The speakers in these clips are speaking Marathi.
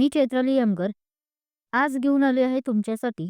मी चैत्राली यमगर आज घेऊन आले आहे तुमच्यासाठी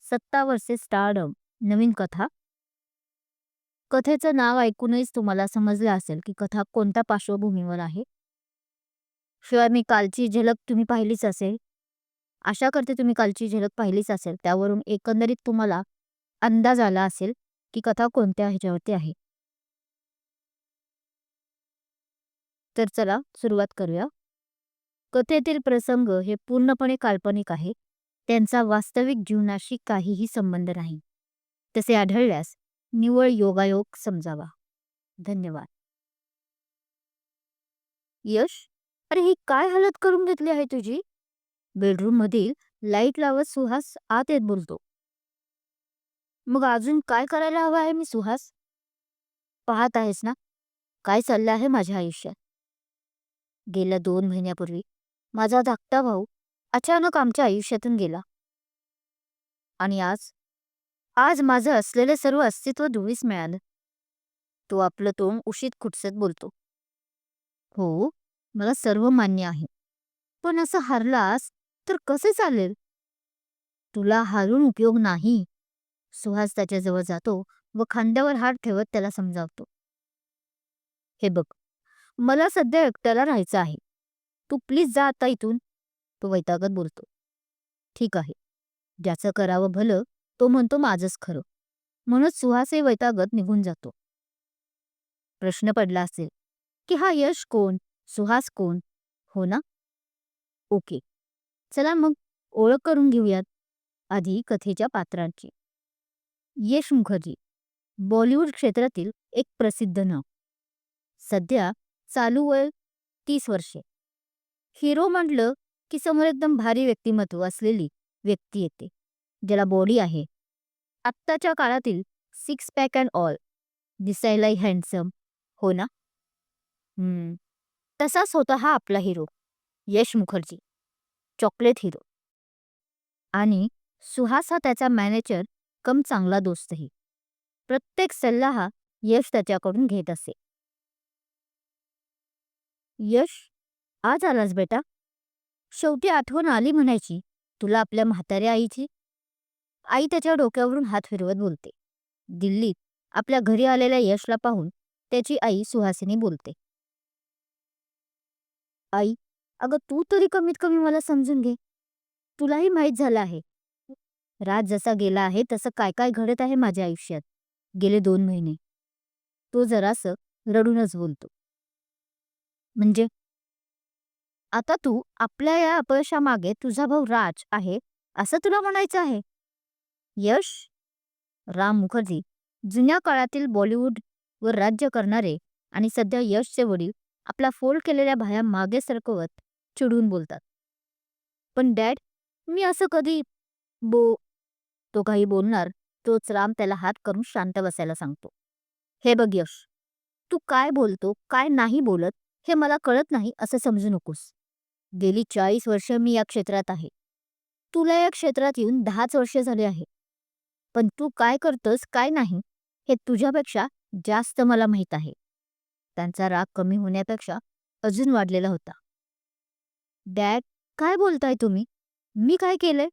70 वर्षे स्टारडम नवीन कथा. कथेचं नाव ऐकूनच तुम्हाला समजलं असेल की कथा कोणत्या पार्श्वभूमीवर आहे. शिवाय मी कालची झलक तुम्ही पाहिलीच असेल. आशा करते तुम्ही कालची झलक पाहिलीच असेल. त्यावरून एकंदरीत तुम्हाला अंदाज आला असेल की कथा कोणत्या ह्याच्यावरती आहे. तर चला सुरुवात करूया. कथेतील प्रसंग हे पूर्णपणे काल्पनिक आहे. त्यांचा वास्तविक जीवनाशी काहीही संबंध नाही. तसे आढळल्यास निव्वळ योगायोग समजावा. धन्यवाद. यश, अरे ही काय हालत करून घेतली आहे तुझी? बेडरूम मधील लाईट लावत सुहास आत येत बोलतो. मग अजून काय करायला हवं आहे मी सुहास? पाहत आहेस ना काय चाललं आहे माझ्या आयुष्यात. गेल्या 2 महिन्यापूर्वी माझा धाकटा भाऊ अचानक आमच्या आयुष्यातून गेला. आणि आज आज माझं असलेलं सर्व अस्तित्व धुळीस मिळालं. तो आपलं तोंड उशीत खुटसत बोलतो. हो, मला सर्व मान्य आहे. पण असं हारलास तर कसे चालेल? तुला हारून उपयोग नाही. सुहास त्याच्याजवळ जातो व खांद्यावर हात ठेवत त्याला समजावतो. हे बघ, मला सध्या एकट्याला राहायचं आहे. तू प्लीज जा आता इथून. तो वैतागत बोलतो. ठीक आहे. ज्याचं करावं भलं तो म्हणतो माझंच खरं. म्हणून सुहासही वैतागत निघून जातो. प्रश्न पडला असेल की हा यश कोण, सुहास कोण? हो ना? ओके. चला मग ओळख करून घेऊयात. आधी कथेच्या पात्रांची. यश मुखर्जी, बॉलिवूड क्षेत्रातील एक प्रसिद्ध नाव. सध्या चालू वय 30 वर्षे. हिरो म्हटलं की समोर एकदम भारी व्यक्तिमत्व असलेली व्यक्ती येते, ज्याला बॉडी आहे. आत्ताच्या काळातील सिक्स पॅक अँड ऑल, दिसायलाही हँडसम. हो ना? तसाच होता हा आपला हिरो यश मुखर्जी, चॉकलेट हिरो. आणि सुहास हा त्याचा मॅनेजर कम चांगला दोस्तही. प्रत्येक सल्ला हा यश त्याच्याकडून घेत असे. यश, आज आलास बेटा? शेवटी आठवण आली म्हणायची तुला आपल्या म्हाताऱ्या आईची. आई त्याच्या डोक्यावरून हात फिरवत बोलते. दिल्लीत आपल्या घरी आलेल्या यशला पाहून त्याची आई सुहासिनी बोलते. आई, अगं तू तरी कमीत कमी मला समजून घे. तुलाही माहीत झालं आहे राज जसा गेला आहे तसं काय काय घडत आहे माझ्या आयुष्यात गेले 2 महिने. तो जरासं रडूनच बोलतो. म्हणजे आता तू आपल्या या अपयशामागे तुझा भाऊ राज आहे असं तुला म्हणायचं आहे? यश, राम मुखर्जी जुन्या काळातील बॉलिवूड वर राज्य करणारे आणि सध्या यशचे वडील आपला फोल्ड केलेल्या भाया मागे सरकवत चिडून बोलतात. पण डॅड, मी असं कधी बो तो काही बोलणार तोच राम त्याला हात करून शांत बसायला सांगतो. हे बघ यश, तू काय बोलतो काय नाही बोलत हे मला कळत नाही असं समजू नकोस. गेली 40 वर्ष मी या क्षेत्रात आहे. तुला या क्षेत्रात येऊन 10च वर्ष झाले आहे. पण तू काय करतोस काय नाही हे तुझ्यापेक्षा जास्त मला माहित आहे. त्यांचा राग कमी होण्यापेक्षा अजून वाढलेला होता. डॅड, काय बोलताय तुम्ही? मी काय केलंय?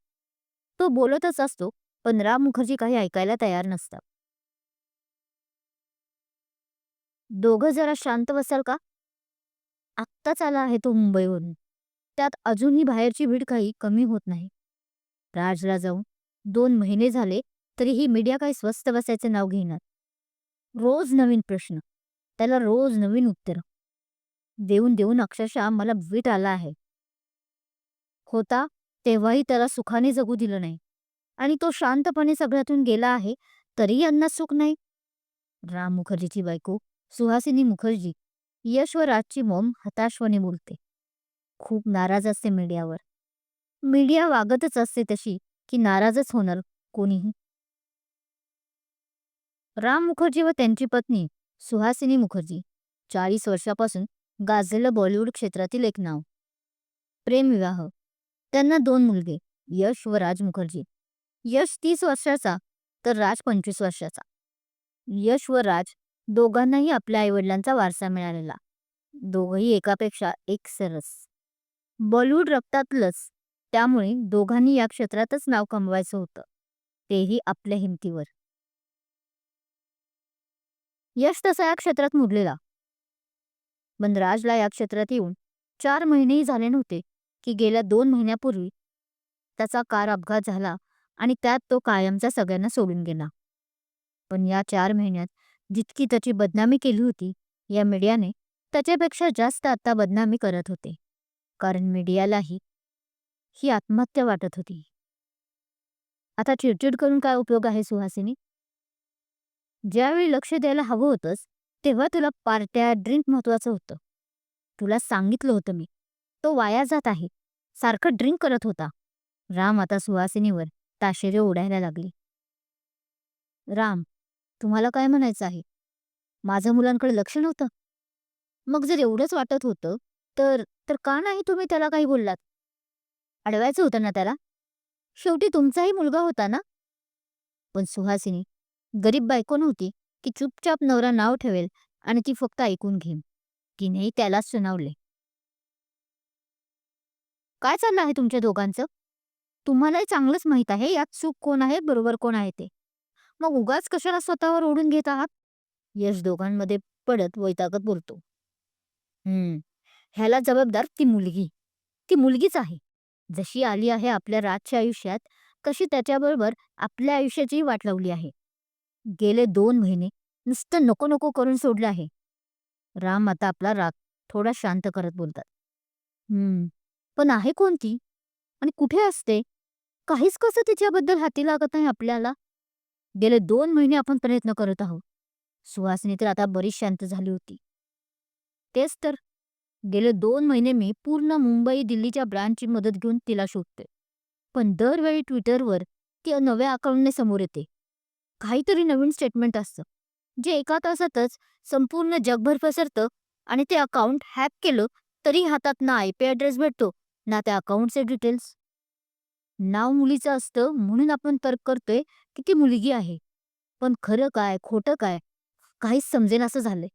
तो बोलतच असतो पण राम मुखर्जी काही ऐकायला तयार नसतात. दोघं जरा शांत बसाल का? आत्ताच आला आहे तो मुंबईवरून. त्यात अजूनही बाहेरची भीड काही कमी होत नाही. राजला जाऊन 2 महिने झाले तरीही मीडिया काही स्वस्थ बसायचे नाव घेणार. रोज नवीन प्रश्न, त्याला रोज नवीन उत्तर देऊन देऊन अक्षरशः मला वीट आला आहे. होता तेव्हाही त्याला सुखाने जगू दिलं नाही आणि तो शांतपणे सगळ्यातून गेला आहे तरी यांना सुख नाही. राम मुखर्जीची बायको सुहासिनी मुखर्जी यश व राजची मॉम हताशपणे बोलते. खूप नाराज असते मीडियावर. मीडिया वागतच असते तशी की नाराजच होणार कोणीही. राम मुखर्जी व त्यांची पत्नी सुहासिनी मुखर्जी 40 वर्षापासून गाजलेलं बॉलिवूड क्षेत्रातील एक नाव. प्रेमविवाह. त्यांना 2 मुलगे, यश व राज मुखर्जी. यश 30 वर्षाचा तर राज 25 वर्षाचा. यश व राज दोघांनाही आपल्या आईवडिलांचा वारसा मिळालेला. दोघंही एकापेक्षा एक सरस. बॉलिवूड रक्तातलंच. त्यामुळे दोघांनी या क्षेत्रातच नाव कमवायचं होतं. तेही आपल्या हिमतीवर. यश तसा या क्षेत्रात मुरलेला. पण राजला या क्षेत्रात येऊन 4 महिनेही झाले नव्हते की गेल्या 2 महिन्यापूर्वी त्याचा कार अपघात झाला आणि त्यात तो कायमचा सगळ्यांना सोडून गेला. पण या 4 महिन्यात जितकी त्याची बदनामी केली होती या मीडियाने, त्याच्यापेक्षा जास्त आता बदनामी करत होते. कारण मीडियालाही ही आत्महत्या वाटत होती. आता चिडचिड करून काय उपयोग आहे सुहासिनी? ज्यावेळी लक्ष द्यायला हवं होतंस तेव्हा तुला पार्ट्या ड्रिंक महत्वाचं होतं. तुला सांगितलं होतं मी, तो वाया जात आहे. सारखं ड्रिंक करत होता. राम आता सुहासिनीवर ताशेरे ओढायला लागले. राम, तुम्हाला काय म्हणायचं आहे? माझं मुलांकडे लक्ष नव्हतं? मग जर एवढंच वाटत होतं तर तर का नाही तुम्ही त्याला काही बोललात? अडवायचं होतं ना त्याला? शेवटी तुमचाही मुलगा होता ना? पण सुहासिनी गरीब बायको नव्हती की चुपचाप नवरा नाव ठेवेल आणि ती फक्त ऐकून घेईन. तिनेही त्यालाच सुनावले. काय चाललं आहे तुमच्या दोघांचं? तुम्हालाही चांगलंच माहित आहे यात चूक कोण आहे बरोबर कोण आहे ते. मग उगाच कशाला स्वतःवर ओढून घेत आहात? यश दोघांमध्ये पडत वैतागत बोलतो. हम्म, ह्याला जबाबदार ती मुलगी. ती मुलगीच आहे. जशी आली आहे आपल्या राजच्या आयुष्यात, तशी त्याच्याबरोबर आपल्या आयुष्याचीही वाट लावली आहे. गेले 2 महिने नुसतं नको नको करून सोडलं आहे. राम आता आपला राग थोडा शांत करत बोलतात. हम्म, पण आहे कोणती आणि कुठे असते? काहीच कसं तिच्याबद्दल हाती लागत नाही आपल्याला. गेले 2 महिने आपण प्रयत्न करत आहोत. सुहासिनी तर आता बरीच शांत झाली होती. तेच तर, गेले 2 महिने मी पूर्ण मुंबई दिल्लीच्या ब्रांचची मदत घेऊन तिला शोधते. पण दरवेळी ट्विटरवर ती नव्या अकाउंटने समोर येते. काहीतरी नवीन स्टेटमेंट असतं जे एका तासातच संपूर्ण जगभर पसरतं आणि ते अकाउंट हॅक केलं तरी हातात ना IP ॲड्रेस भेटतो ना त्या अकाउंटचे डिटेल्स. नाव मुलीचं असतं म्हणून आपण तर्क करतोय की ती मुलगी आहे. पण खरं काय खोटं काय काहीच समजेनासं झालंय.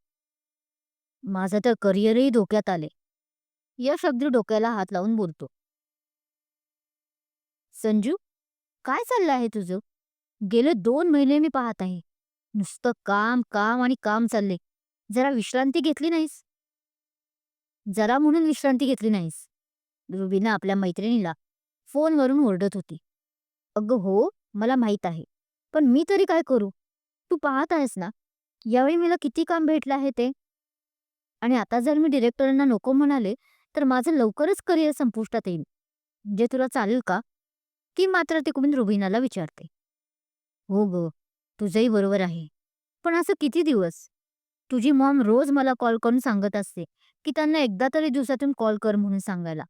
माझं तर करिअरही धोक्यात आले. यश अगदी डोक्याला हात लावून बोलतो. संजू, काय चाललं आहे तुझं? गेले 2 महिने मी पाहत आहे. नुसतं काम काम आणि काम चालले. जरा विश्रांती घेतली नाहीस? जरा म्हणून विश्रांती घेतली नाहीस. रुबीना आपल्या मैत्रिणीला फोनवरून ओरडत होती. अगं हो, मला माहित आहे. पण मी तरी काय करू? तू पाहत आहेस ना, यावेळी मला किती काम भेटलं आहे ते. आणि आता जर मी डिरेक्टरांना नको म्हणाले, तर माझं लवकरच करिअर संपुष्टात येईल. म्हणजे तुला चालेल का? ती मात्र तिकडून रुबीनाला विचारते. हो ग, तुझंही बरोबर आहे. पण असं किती दिवस? तुझी मॉम रोज मला कॉल करून सांगत असते, की त्यांना एकदा तरी दिवसातून कॉल कर म्हणून सांगायला.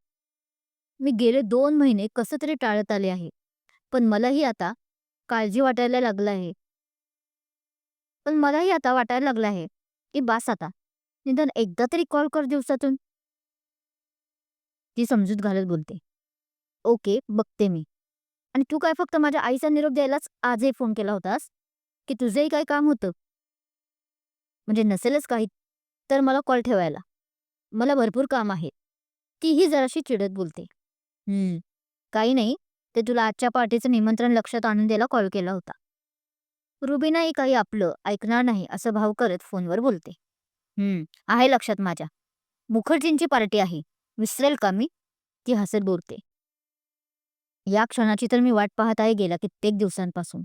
मी गेले 2 महिने कसं तरी टाळत आले आहे. पण मलाही आता काळजी वाटायला लागलं आहे. पण मलाही आता वाटायला लागलं आहे, की बास आता. निदान एकदा तरी कॉल कर दिवसातून. ती समजूत घालत बोलते. ओके, बघते मी. आणि तू काय फक्त माझ्या आईचा निरोप द्यायलाच आजही फोन केला होतास? की तुझंही काही काम होतं? म्हणजे नसेलच काही, तर मला कॉल ठेवायला. मला भरपूर काम आहे. तीही जराशी चिडत बोलते. काही नाही. ते तुला आजच्या पार्टीचं निमंत्रण लक्षात आणून द्यायला कॉल केला होता. रुबीनाही काही आपलं ऐकणार नाही असं भाव करत फोनवर बोलते. आहे लक्षात माझ्या. मुखर्जींची पार्टी आहे. विसरेल का मी? ती हसत बोलते. या क्षणाची तर मी वाट पाहत आहे गेल्या कित्येक दिवसांपासून.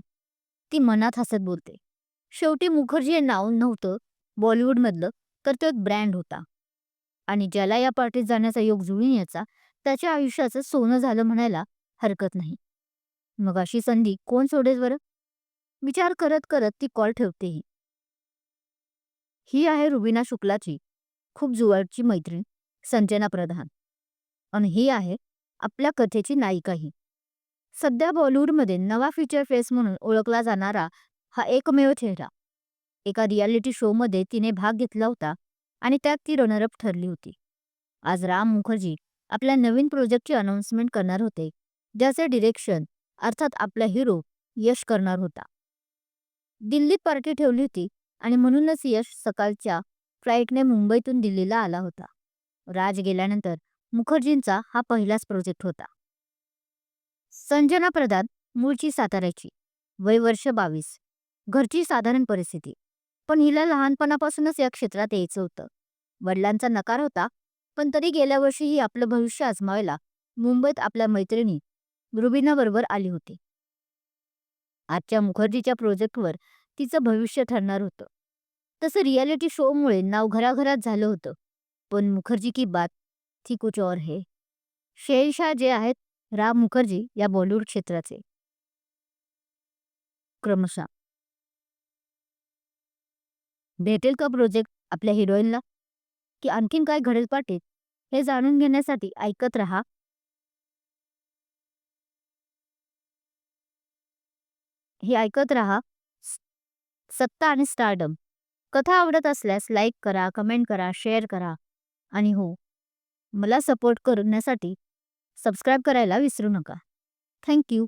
ती मनात हसत बोलते. शेवटी मुखर्जी हे नाव नव्हतं बॉलिवूडमधलं, तर तो एक ब्रँड होता. आणि ज्याला या पार्टीत जाण्याचा योग जुळून यायचा, त्याच्या आयुष्याचं सोनं झालं म्हणायला हरकत नाही. मग अशी संधी कोण सोडेल बरं? विचार करत करत ती कॉल ठेवतेही. ही आहे रुबीना शुक्लाची खूप जवळची मैत्रीण संजना प्रधान. आणि ही आहे आपल्या कथेची नायिकाही. सध्या बॉलिवूडमध्ये नवा फीचर फेस म्हणून ओळखला जाणारा हा एकमेव चेहरा. एका रियालिटी शोमध्ये तिने भाग घेतला होता आणि त्यात ती रनरअप ठरली होती. आज राम मुखर्जी आपल्या नवीन प्रोजेक्टची अनाउन्समेंट करणार होते, ज्याचे डिरेक्शन अर्थात आपला हिरो यश करणार होता. दिल्लीत पार्टी ठेवली होती आणि म्हणूनच यश सकाळच्या फ्लाईटने मुंबईतून दिल्लीला आला होता. राज गेल्यानंतर मुखर्जींचा हा पहिलाच प्रोजेक्ट होता. संजना प्रधान मूळची साताऱ्याची, वय वर्ष 22, घरची साधारण परिस्थिती. पण हिला लहानपणापासूनच या क्षेत्रात यायचं होतं. वडिलांचा नकार होता, पण तरी गेल्या वर्षी ही आपलं भविष्य आजमावायला मुंबईत आपल्या मैत्रिणी रुबिनाबरोबर आली होती. आजच्या मुखर्जीच्या प्रोजेक्टवर तिचं भविष्य ठरणार होतं. तसं रियालिटी शोमुळे नाव घराघरात झालं होतं. पण मुखर्जी की बात थी कुछ और है. शहंशाह जे आहेत राम मुखर्जी या बॉलिवूड क्षेत्राचे. क्रमशः भेटेल का प्रोजेक्ट आपल्या हिरोईनला, की आणखीन काय घडेल पाटीत, हे जाणून घेण्यासाठी ऐकत रहा. स- सत्ता आणि स्टारडम. कथा आवडत असल्यास लाईक करा, कमेंट करा, शेअर करा आणि हो, मला सपोर्ट करण्यासाठी सबस्क्राईब करायला विसरू नका. थँक्यू.